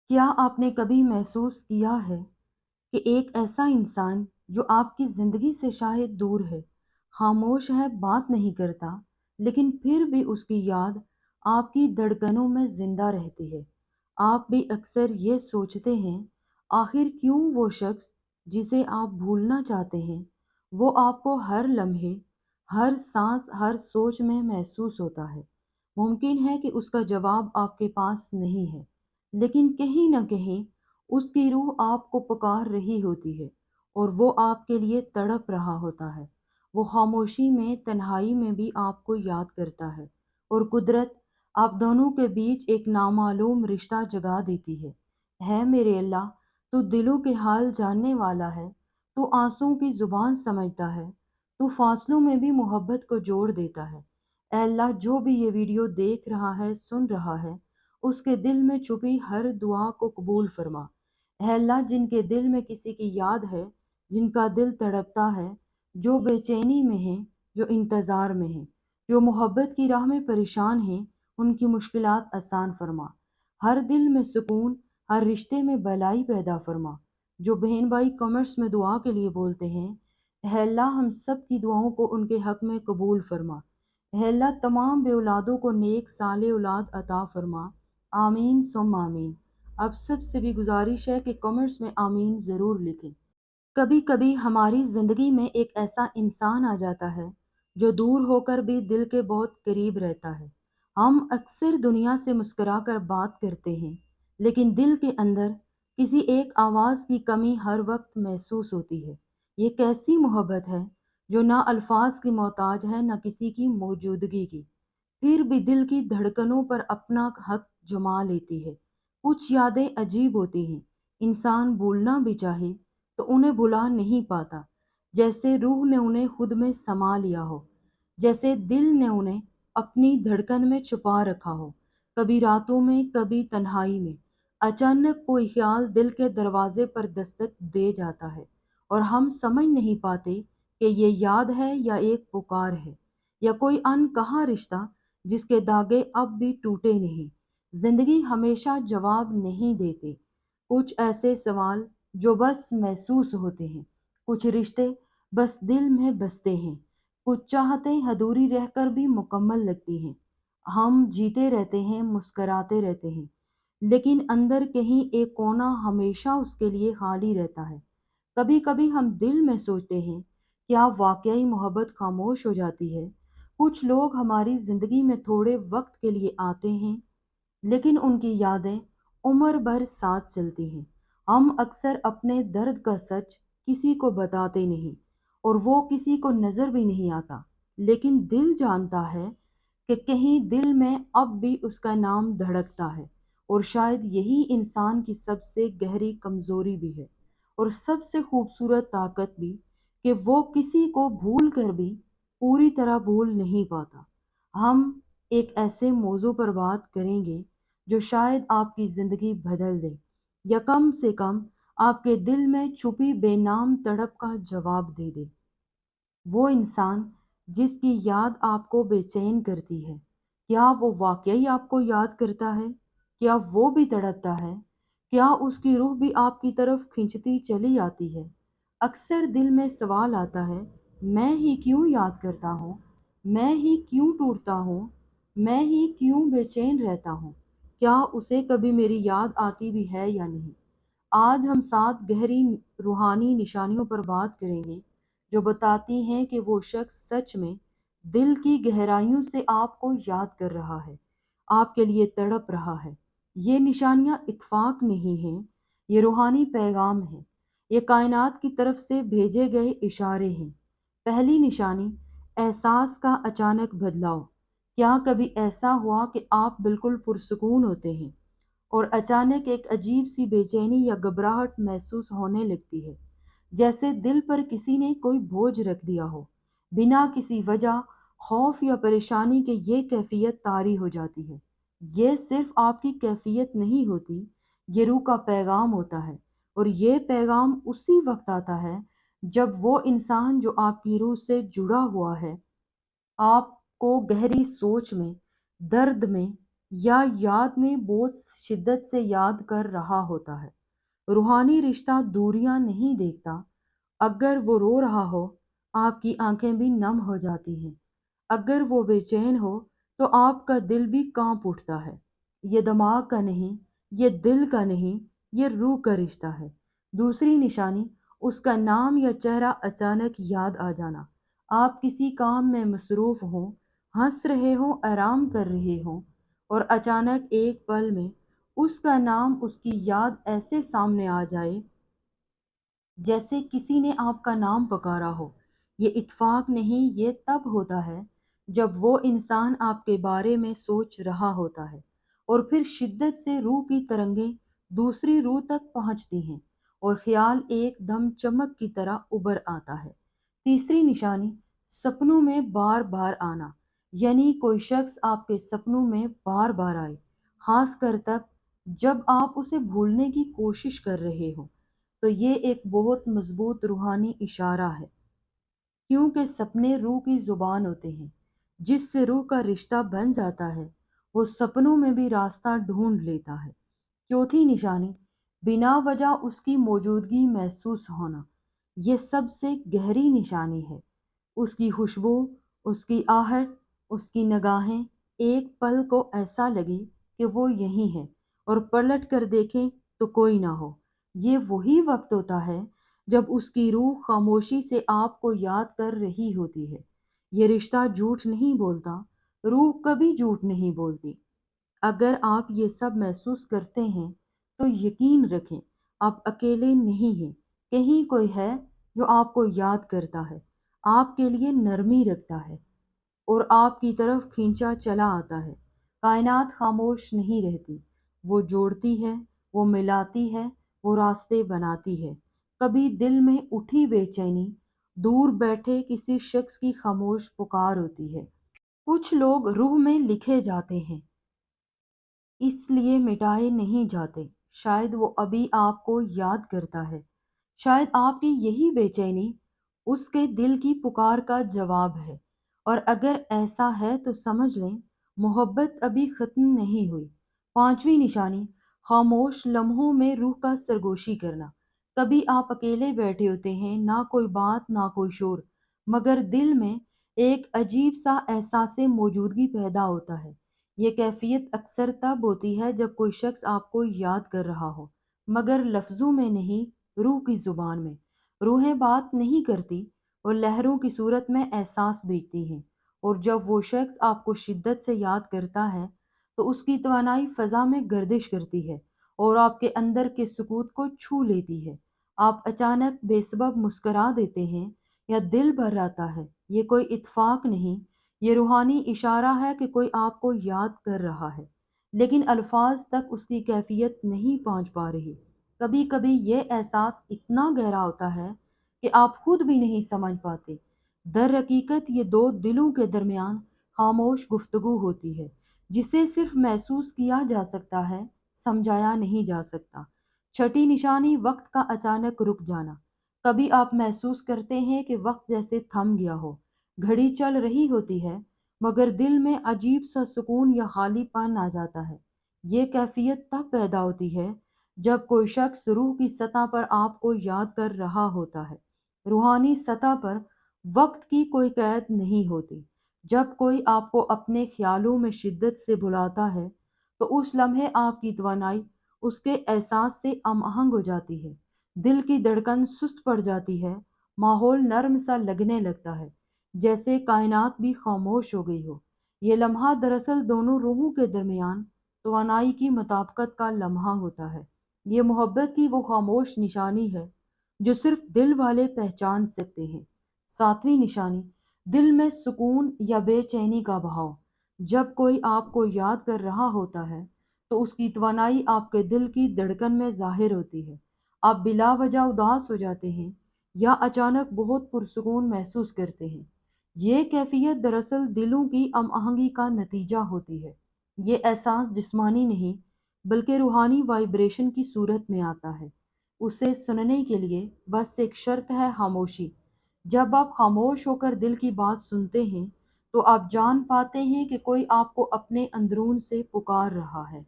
क्या आपने कभी महसूस किया है कि एक ऐसा इंसान जो आपकी ज़िंदगी से शायद दूर है, खामोश है, बात नहीं करता, लेकिन फिर भी उसकी याद आपकी धड़कनों में ज़िंदा रहती है? आप भी अक्सर ये सोचते हैं, आखिर क्यों वो शख्स जिसे आप भूलना चाहते हैं, वो आपको हर लम्हे, हर सांस, हर सोच में महसूस होता है। मुमकिन है कि उसका जवाब आपके पास नहीं है, लेकिन कहीं न कहीं उसकी रूह आपको पुकार रही होती है और वो आपके लिए तड़प रहा होता है। वो खामोशी में, तन्हाई में भी आपको याद करता है और कुदरत आप दोनों के बीच एक नामालूम रिश्ता जगा देती है मेरे अल्लाह, तू दिलों के हाल जानने वाला है, तू आंसुओं की ज़ुबान समझता है, तू फासलों में भी मोहब्बत को जोड़ देता है। ऐ अल्लाह, जो भी ये वीडियो देख रहा है, सुन रहा है, उसके दिल में छुपी हर दुआ को कबूल फरमा। है अल्लाह, जिनके दिल में किसी की याद है, जिनका दिल तड़पता है, जो बेचैनी में है, जो इंतज़ार में है, जो मोहब्बत की राह में परेशान हैं, उनकी मुश्किलात आसान फरमा। हर दिल में सुकून, हर रिश्ते में भलाई पैदा फरमा। जो बहन भाई कमेंट्स में दुआ के लिए बोलते हैं, है अल्लाह, हम सब की दुआओं को उनके हक में कबूल फरमा। है अल्लाह, तमाम बेऔलादों को नेक साले औलाद अता फरमा। आमीन सुम आमीन। आप सबसे भी गुजारिश है कि कमेंट्स में आमीन ज़रूर लिखें। कभी कभी हमारी ज़िंदगी में एक ऐसा इंसान आ जाता है जो दूर होकर भी दिल के बहुत करीब रहता है। हम अक्सर दुनिया से मुस्कुराकर बात करते हैं, लेकिन दिल के अंदर किसी एक आवाज़ की कमी हर वक्त महसूस होती है। ये कैसी मोहब्बत है जो ना अल्फाज की मोहताज है, ना किसी की मौजूदगी की, फिर भी दिल की धड़कनों पर अपना हक जमा लेती है। कुछ यादें अजीब होती हैं, इंसान भूलना भी चाहे तो उन्हें भुला नहीं पाता, जैसे रूह ने उन्हें खुद में समा लिया हो, जैसे दिल ने उन्हें अपनी धड़कन में छुपा रखा हो। कभी रातों में, कभी तन्हाई में, अचानक कोई ख्याल दिल के दरवाजे पर दस्तक दे जाता है और हम समझ नहीं पाते कि ये याद है या एक पुकार है, या कोई अनकहा रिश्ता जिसके धागे अब भी टूटे नहीं। जिंदगी हमेशा जवाब नहीं देते, कुछ ऐसे सवाल जो बस महसूस होते हैं, कुछ रिश्ते बस दिल में बसते हैं, कुछ चाहतें अधूरी रहकर भी मुकम्मल लगती हैं। हम जीते रहते हैं, मुस्कराते रहते हैं, लेकिन अंदर कहीं एक कोना हमेशा उसके लिए खाली रहता है। कभी कभी हम दिल में सोचते हैं, क्या वाकई मोहब्बत खामोश हो जाती है? कुछ लोग हमारी जिंदगी में थोड़े वक्त के लिए आते हैं, लेकिन उनकी यादें उम्र भर साथ चलती हैं। हम अक्सर अपने दर्द का सच किसी को बताते नहीं और वो किसी को नज़र भी नहीं आता, लेकिन दिल जानता है कि कहीं दिल में अब भी उसका नाम धड़कता है। और शायद यही इंसान की सबसे गहरी कमज़ोरी भी है और सबसे खूबसूरत ताकत भी, कि वो किसी को भूल कर भी पूरी तरह भूल नहीं पाता। हम एक ऐसे मौजू पर बात करेंगे जो शायद आपकी ज़िंदगी बदल दे, या कम से कम आपके दिल में छुपी बेनाम तड़प का जवाब दे दे। वो इंसान जिसकी याद आपको बेचैन करती है, क्या वो वाक़ई आपको याद करता है? क्या वो भी तड़पता है? क्या उसकी रूह भी आपकी तरफ खिंचती चली आती है? अक्सर दिल में सवाल आता है, मैं ही क्यों याद करता हूँ? मैं ही क्यों टूटता हूँ? मैं ही क्यों बेचैन रहता हूँ? क्या उसे कभी मेरी याद आती भी है या नहीं? आज हम 7 गहरी रूहानी निशानियों पर बात करेंगे, जो बताती हैं कि वो शख्स सच में दिल की गहराइयों से आपको याद कर रहा है, आपके लिए तड़प रहा है। ये निशानियाँ इत्तेफाक नहीं हैं, ये रूहानी पैगाम हैं, ये कायनात की तरफ से भेजे गए इशारे हैं। पहली निशानी, एहसास का अचानक बदलाव। क्या कभी ऐसा हुआ कि आप बिल्कुल पुरसुकून होते हैं और अचानक एक अजीब सी बेचैनी या घबराहट महसूस होने लगती है, जैसे दिल पर किसी ने कोई बोझ रख दिया हो, बिना किसी वजह, खौफ या परेशानी के ये कैफियत तारी हो जाती है। ये सिर्फ आपकी कैफियत नहीं होती, ये रूह का पैगाम होता है, और ये पैगाम उसी वक्त आता है जब वो इंसान जो आपकी रूह से जुड़ा हुआ है, आपको गहरी सोच में, दर्द में یا یاد میں بہت شدت سے یاد کر رہا ہوتا ہے۔ روحانی رشتہ دوریاں نہیں دیکھتا۔ اگر وہ رو رہا ہو، آپ کی آنکھیں بھی نم ہو جاتی ہیں۔ اگر وہ بے چین ہو، تو آپ کا دل بھی کانپ اٹھتا ہے۔ یہ دماغ کا نہیں، یہ دل کا نہیں، یہ روح کا رشتہ ہے۔ دوسری نشانی، اس کا نام یا چہرہ اچانک یاد آ جانا۔ آپ کسی کام میں مصروف ہوں، ہنس رہے ہوں، آرام کر رہے ہوں، اور اچانک ایک پل میں اس کا نام، اس کی یاد ایسے سامنے آ جائے جیسے کسی نے آپ کا نام پکارا ہو۔ یہ اتفاق نہیں، یہ تب ہوتا ہے جب وہ انسان آپ کے بارے میں سوچ رہا ہوتا ہے، اور پھر شدت سے روح کی ترنگیں دوسری روح تک پہنچتی ہیں، اور خیال ایک دم چمک کی طرح ابھر آتا ہے۔ تیسری نشانی، سپنوں میں بار بار آنا، یعنی کوئی شخص آپ کے سپنوں میں بار بار آئے، خاص کر تب جب آپ اسے بھولنے کی کوشش کر رہے ہوں، تو یہ ایک بہت مضبوط روحانی اشارہ ہے، کیونکہ سپنے روح کی زبان ہوتے ہیں۔ جس سے روح کا رشتہ بن جاتا ہے، وہ سپنوں میں بھی راستہ ڈھونڈ لیتا ہے۔ چوتھی نشانی، بنا وجہ اس کی موجودگی محسوس ہونا۔ یہ سب سے گہری نشانی ہے۔ اس کی خوشبو، اس کی آہٹ، اس کی نگاہیں، ایک پل کو ایسا لگے کہ وہ یہیں ہے، اور پلٹ کر دیکھیں تو کوئی نہ ہو۔ یہ وہی وقت ہوتا ہے جب اس کی روح خاموشی سے آپ کو یاد کر رہی ہوتی ہے۔ یہ رشتہ جھوٹ نہیں بولتا، روح کبھی جھوٹ نہیں بولتی۔ اگر آپ یہ سب محسوس کرتے ہیں، تو یقین رکھیں، آپ اکیلے نہیں ہیں۔ کہیں کوئی ہے جو آپ کو یاد کرتا ہے، آپ کے لیے نرمی رکھتا ہے، اور آپ کی طرف کھینچا چلا آتا ہے۔ کائنات خاموش نہیں رہتی، وہ جوڑتی ہے، وہ ملاتی ہے، وہ راستے بناتی ہے۔ کبھی دل میں اٹھی بے چینی دور بیٹھے کسی شخص کی خاموش پکار ہوتی ہے۔ کچھ لوگ روح میں لکھے جاتے ہیں، اس لیے مٹائے نہیں جاتے۔ شاید وہ ابھی آپ کو یاد کرتا ہے، شاید آپ کی یہی بے چینی اس کے دل کی پکار کا جواب ہے، اور اگر ایسا ہے تو سمجھ لیں محبت ابھی ختم نہیں ہوئی۔ پانچویں نشانی، خاموش لمحوں میں روح کا سرگوشی کرنا۔ کبھی آپ اکیلے بیٹھے ہوتے ہیں، نہ کوئی بات، نہ کوئی شور، مگر دل میں ایک عجیب سا احساس موجودگی پیدا ہوتا ہے۔ یہ کیفیت اکثر تب ہوتی ہے جب کوئی شخص آپ کو یاد کر رہا ہو، مگر لفظوں میں نہیں، روح کی زبان میں۔ روحیں بات نہیں کرتی، اور لہروں کی صورت میں احساس بھیجتی ہیں، اور جب وہ شخص آپ کو شدت سے یاد کرتا ہے، تو اس کی توانائی فضا میں گردش کرتی ہے، اور آپ کے اندر کے سکوت کو چھو لیتی ہے۔ آپ اچانک بے سبب مسکرا دیتے ہیں، یا دل بھر آتا ہے۔ یہ کوئی اتفاق نہیں، یہ روحانی اشارہ ہے کہ کوئی آپ کو یاد کر رہا ہے، لیکن الفاظ تک اس کی کیفیت نہیں پہنچ پا رہی۔ کبھی کبھی یہ احساس اتنا گہرا ہوتا ہے کہ آپ خود بھی نہیں سمجھ پاتے۔ در حقیقت یہ دو دلوں کے درمیان خاموش گفتگو ہوتی ہے، جسے صرف محسوس کیا جا سکتا ہے، سمجھایا نہیں جا سکتا۔ چھٹی نشانی، وقت کا اچانک رک جانا۔ کبھی آپ محسوس کرتے ہیں کہ وقت جیسے تھم گیا ہو، گھڑی چل رہی ہوتی ہے، مگر دل میں عجیب سا سکون یا خالی پن آ جاتا ہے۔ یہ کیفیت تب پیدا ہوتی ہے جب کوئی شخص روح کی سطح پر آپ کو یاد کر رہا ہوتا ہے۔ روحانی سطح پر وقت کی کوئی قید نہیں ہوتی۔ جب کوئی آپ کو اپنے خیالوں میں شدت سے بلاتا ہے، تو اس لمحے آپ کی توانائی اس کے احساس سے ہم آہنگ ہو جاتی ہے۔ دل کی دھڑکن سست پڑ جاتی ہے، ماحول نرم سا لگنے لگتا ہے، جیسے کائنات بھی خاموش ہو گئی ہو۔ یہ لمحہ دراصل دونوں روحوں کے درمیان توانائی کی مطابقت کا لمحہ ہوتا ہے۔ یہ محبت کی وہ خاموش نشانی ہے جو صرف دل والے پہچان سکتے ہیں۔ ساتویں نشانی، دل میں سکون یا بے چینی کا بہاؤ۔ جب کوئی آپ کو یاد کر رہا ہوتا ہے، تو اس کی توانائی آپ کے دل کی دھڑکن میں ظاہر ہوتی ہے۔ آپ بلا وجہ اداس ہو جاتے ہیں، یا اچانک بہت پرسکون محسوس کرتے ہیں۔ یہ کیفیت دراصل دلوں کی ہم آہنگی کا نتیجہ ہوتی ہے۔ یہ احساس جسمانی نہیں، بلکہ روحانی وائبریشن کی صورت میں آتا ہے۔ اسے سننے کے لیے بس ایک شرط ہے، خاموشی۔ جب آپ خاموش ہو کر دل کی بات سنتے ہیں، تو آپ جان پاتے ہیں کہ کوئی آپ کو اپنے اندرون سے پکار رہا ہے۔